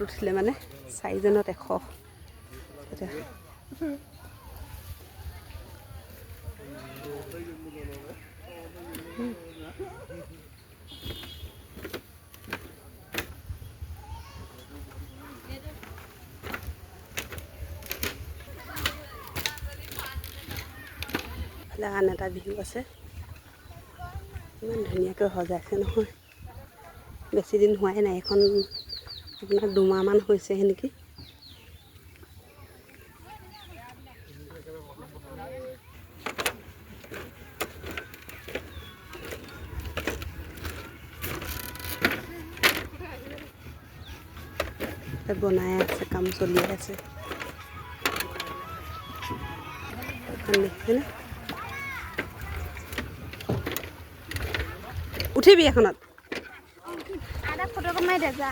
উঠিলে মানে 4জনত 100 আন এটা বিহু আছে ইমান ধুনীয়াকৈ সজাইছে নহয় বেছি দিন হোৱাই নাই এখন আপোনাৰ 2 মাহমান হৈছেহে নেকি বনাই আছে কাম চলি আছে দেখিছেনে উঠিবি এখনত আদা ফটো কমাই দে যা